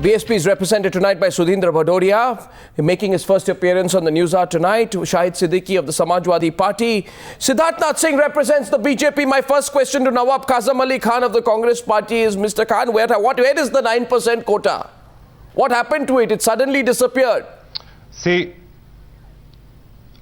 BSP is represented tonight by Sudhindra Bhadoria, making his first appearance on the News Hour tonight. Shahid Siddiqui of the Samajwadi Party. Siddharth Nath Singh represents the BJP. My first question to Nawab Kazim Ali Khan of the Congress Party is, Mr. Khan, where is the 9% quota? What happened to it? It suddenly disappeared. See,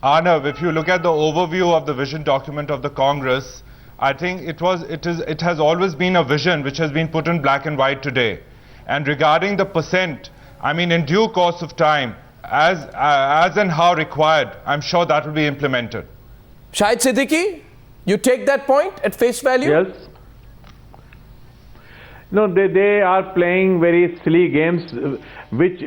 Arnav, if you look at the overview of the vision document of the Congress, I think it has always been a vision which has been put in black and white today. And regarding the percent, I mean, in due course of time, as and how required, I'm sure that will be implemented. Shahid Siddiqui, you take that point at face value? Yes. No, they are playing very silly games, which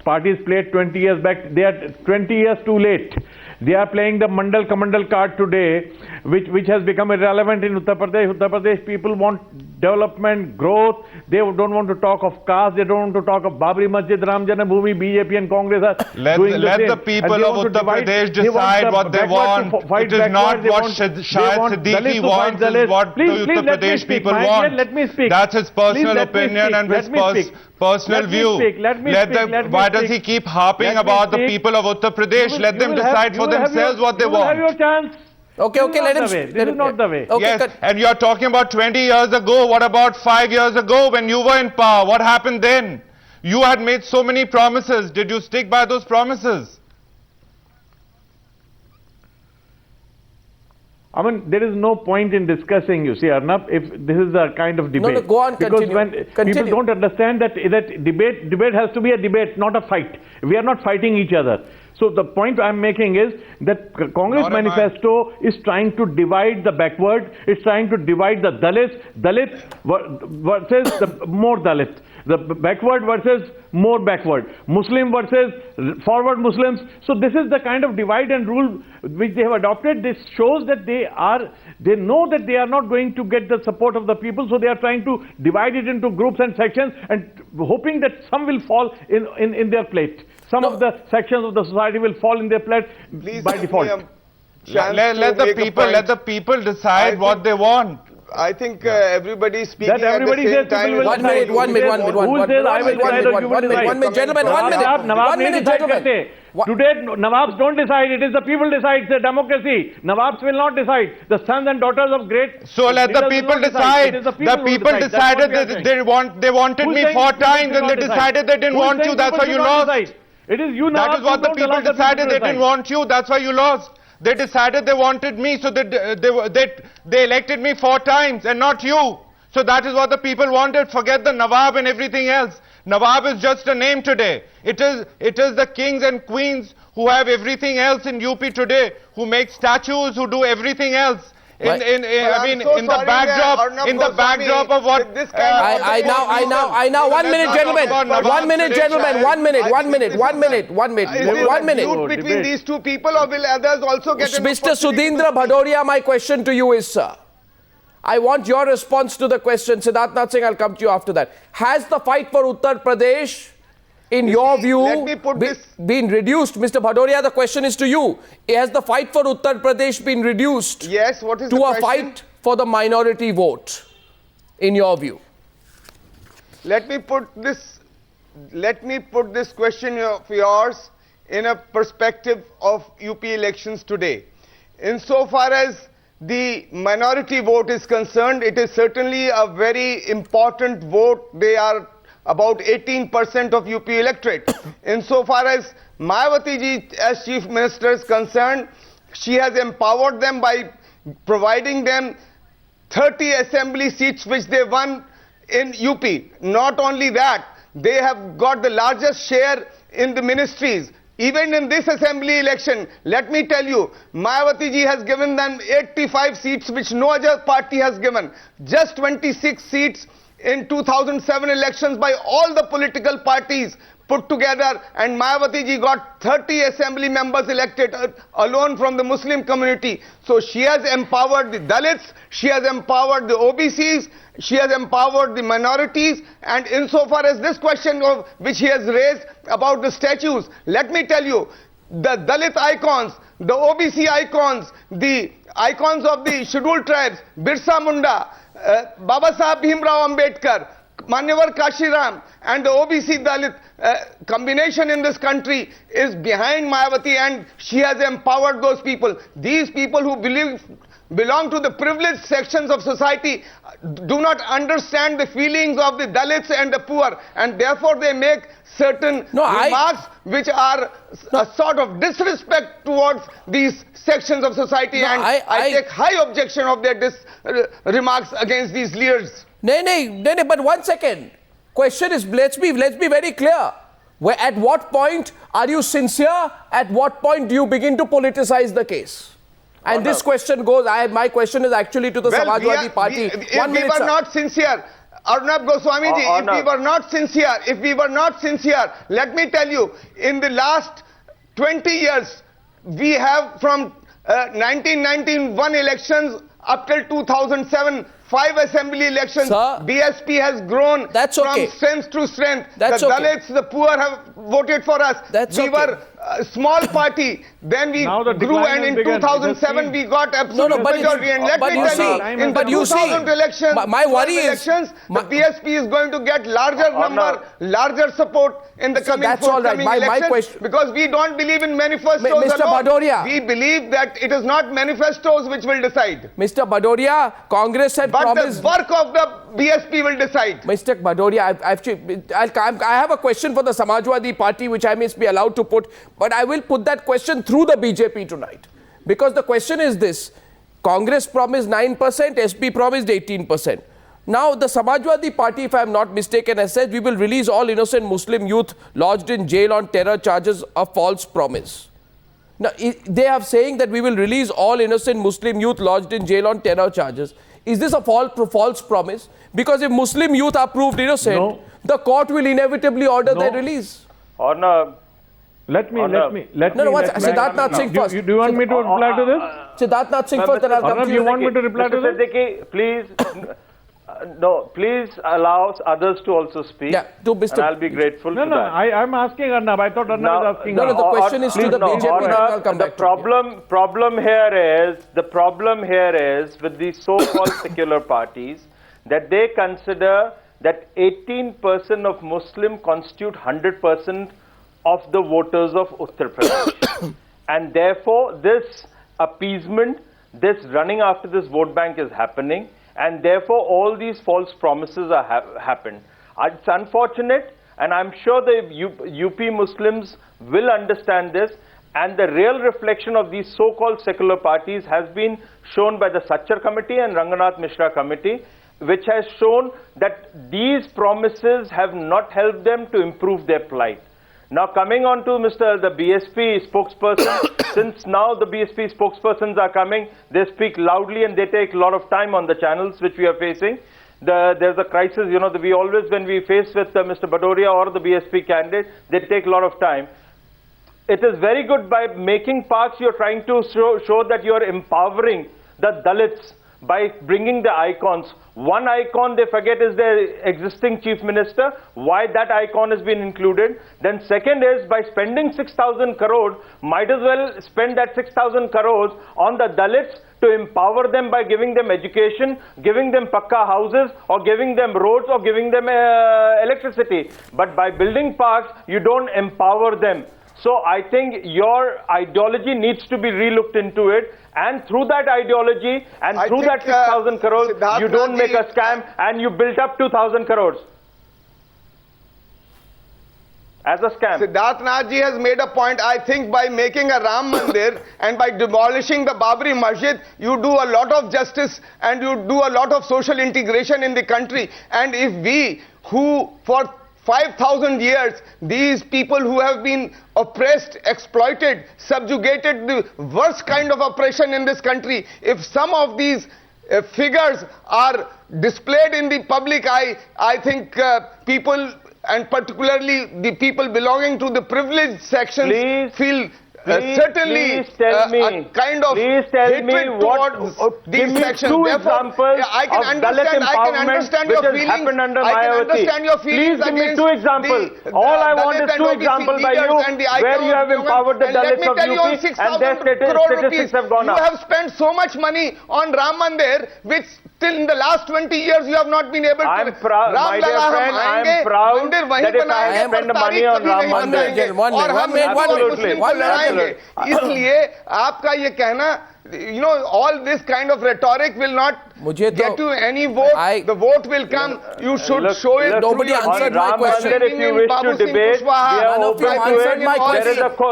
parties played 20 years back. They are 20 years too late. They are playing the Mandal Kamandal card today, which has become irrelevant in Uttar Pradesh. Uttar Pradesh people want development, growth. They don't want to talk of caste. They don't want to talk of Babri Masjid, Ram Janmabhoomi. BJP and Congress are doing let the people of Uttar Pradesh decide what they want. It is not what Shahid Siddiqui wants, it's what the Uttar Pradesh people want. Let me speak. That's his personal opinion and his personal view. Why does he keep harping about the people of Uttar Pradesh? Let them decide for themselves what they want. You will have your chance. Okay, let him... This is not the way. Okay, yes, and you are talking about 20 years ago. What about 5 years ago when you were in power? What happened then? You had made so many promises. Did you stick by those promises? I mean, there is no point in discussing, you see, Arnab, if this is the kind of debate. No, go on, continue. Because when people don't understand that debate has to be a debate, not a fight. We are not fighting each other. So the point I'm making is that Congress manifesto is trying to divide the backward, it's trying to divide the Dalit versus the more Dalit, the backward versus more backward, Muslim versus forward Muslims. So this is the kind of divide and rule which they have adopted. This shows that they know that they are not going to get the support of the people, so they are trying to divide it into groups and sections and hoping that some will fall in their plate. Some of the sections of the society will fall in their plate by default. Let the people decide what they want. I think everybody is speaking at the same time. One minute, gentlemen, 1 minute. Nawab need gentlemen. Today, Nawabs don't decide. It is the people decide. It's a democracy. Nawabs will not decide. The sons and daughters of great... So let the people decide. The people decided that they wanted me 4 times and they decided they didn't want you. That's why you lost. It is you, That is what the people decided. They didn't want you. That's why you lost. They decided they wanted me, so they elected me 4 times and not you. So that is what the people wanted. Forget the Nawab and everything else. Nawab is just a name today. It is the kings and queens who have everything else in UP today, who make statues, who do everything else. In the backdrop of what I now 1 minute, gentlemen. 1 minute, gentlemen. 1 minute. Between these two people, or will others also get Mr. Sudhindra Bhadoria, my question to you is, sir, I want your response to the question. Siddharth Nath Singh, I'll come to you after that. Has the fight for Uttar Pradesh, in your view, been reduced? Mr. Bhadoria, the question is to you. Has the fight for Uttar Pradesh been reduced to a fight for the minority vote, in your view? Let me put this question of yours in a perspective of UP elections today. Insofar as the minority vote is concerned, it is certainly a very important vote. They are about 18% of UP electorate. Insofar as Mayawati ji as Chief Minister is concerned, she has empowered them by providing them 30 assembly seats which they won in UP. Not only that, they have got the largest share in the ministries. Even in this assembly election, let me tell you, Mayawati ji has given them 85 seats which no other party has given. Just 26 seats in 2007 elections by all the political parties put together, and Mayawati ji got 30 assembly members elected alone from the Muslim community. So she has empowered the Dalits, she has empowered the OBCs, she has empowered the minorities. And insofar as this question of which he has raised about the statues, let me tell you, the Dalit icons, the OBC icons, the icons of the scheduled tribes, Birsa Munda, Baba Saheb Bhimrao Ambedkar, Manyavar Kashiram and the OBC Dalit combination in this country is behind Mayawati, and she has empowered those people. These people who belong to the privileged sections of society do not understand the feelings of the Dalits and the poor, and therefore they make certain remarks which are a sort of disrespect towards these sections of society, and I take high objection of their remarks against these leaders. No, but 1 second. Question is, let's be very clear. At what point are you sincere? At what point do you begin to politicize the case? And this question goes, my question is actually to the Samajwadi Party. If we were not sincere, Arnab Goswami ji, if we were not sincere, let me tell you, in the last 20 years, we have from 1991 elections up till 2007, 5 assembly elections. Sir, BSP has grown from strength to strength. The Dalits, the poor have voted for us. We were a small party, then we grew, and in 2007 we got absolute majority. And let me tell you, in the 2000 elections, my worry is the BSP is going to get larger number, larger support in the coming elections, because we don't believe in manifestos Mr. alone. Bhadoria, we believe that it is not manifestos which will decide. Mr. Bhadoria, Congress had promised... But the work of the BSP will decide. Mr. Bhadoria, I have a question for the Samajwadi Party which I may be allowed to put, but I will put that question through the BJP tonight. Because the question is this: Congress promised 9%, SP promised 18%. Now the Samajwadi Party, if I am not mistaken, has said we will release all innocent Muslim youth lodged in jail on terror charges, a false promise. Now they are saying that we will release all innocent Muslim youth lodged in jail on terror charges. Is this a false promise? Because if Muslim youth are proved innocent, the court will inevitably order their release. Let me. Siddharth Nath Singh first. Do you want me to reply to this? Siddharth Nath Singh first, then I'll come to you. You want me to reply to this? Siddiqui, please, please allow others to also speak. Yeah, to Mr. And I'll be grateful to that. I'm asking Arnab. I thought Arnab was asking. No, the question is to the BJP. Then I'll come back. The problem here is with these so-called secular parties that they consider that 18% of Muslim constitute 100% of the voters of Uttar Pradesh. And therefore, this appeasement, this running after this vote bank is happening, and therefore all these false promises are happened. It's unfortunate, and I'm sure the UP Muslims will understand this, and the real reflection of these so-called secular parties has been shown by the Sachar Committee and Ranganath Mishra Committee, which has shown that these promises have not helped them to improve their plight. Now coming on to the BSP spokesperson, since now the BSP spokespersons are coming, they speak loudly and they take a lot of time on the channels which we are facing. There's a crisis, we always, when we face with Mr. Bhadoria or the BSP candidate, they take a lot of time. It is very good by making parks, you're trying to show that you're empowering the Dalits by bringing the icons. One icon they forget is the existing chief minister, why that icon has been included. Then second is, by spending 6,000 crores, might as well spend that 6,000 crores on the Dalits to empower them by giving them education, giving them pakka houses, or giving them roads, or giving them electricity. But by building parks, you don't empower them. So I think your ideology needs to be relooked into it, and through that ideology and through that 6,000 crores, you don't make a scam and you built up 2,000 crores as a scam. Siddharth Nath ji has made a point. I think by making a Ram Mandir and by demolishing the Babri Masjid, you do a lot of justice and you do a lot of social integration in the country. And if we, who for 5,000 years, these people who have been oppressed, exploited, subjugated, the worst kind of oppression in this country, if some of these figures are displayed in the public eye, I think people, and particularly the people belonging to the privileged sections, feel certainly a kind of hatred towards these sections. Therefore, I can understand your feelings. I can understand your feelings. Please give me two examples. All I want is two examples by you where you have empowered the Dalits of UP and their statistics have gone up. You have spent so much money on Ram Mandir, which Still in the last 20 years you have not been able to. I'm proud, my dear friend, I'm proud that if I spend money on Ram Mandir, इसलिए आपका ये कहना, you know, all this kind of rhetoric will not get you any vote. The vote will come. You should show it. Nobody answered my question. If you wish to debate, we are open to it.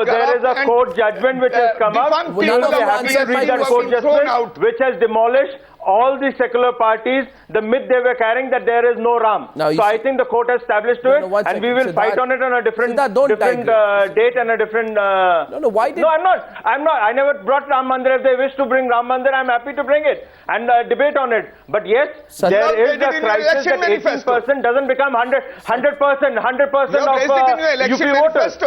There is a court judgment which has come up. We will be happy to read that court judgment which has demolished all the secular parties, the myth they were carrying that there is no Ram. So I think the court has established to it, and we will fight on it on a different date and a different. Why did? No, I'm not. I never brought Ram Mandir. If they wish to bring Ram Mandir, I'm happy to bring it and debate on it. But yes, there is a crisis that 18% doesn't become 100% of UP voters.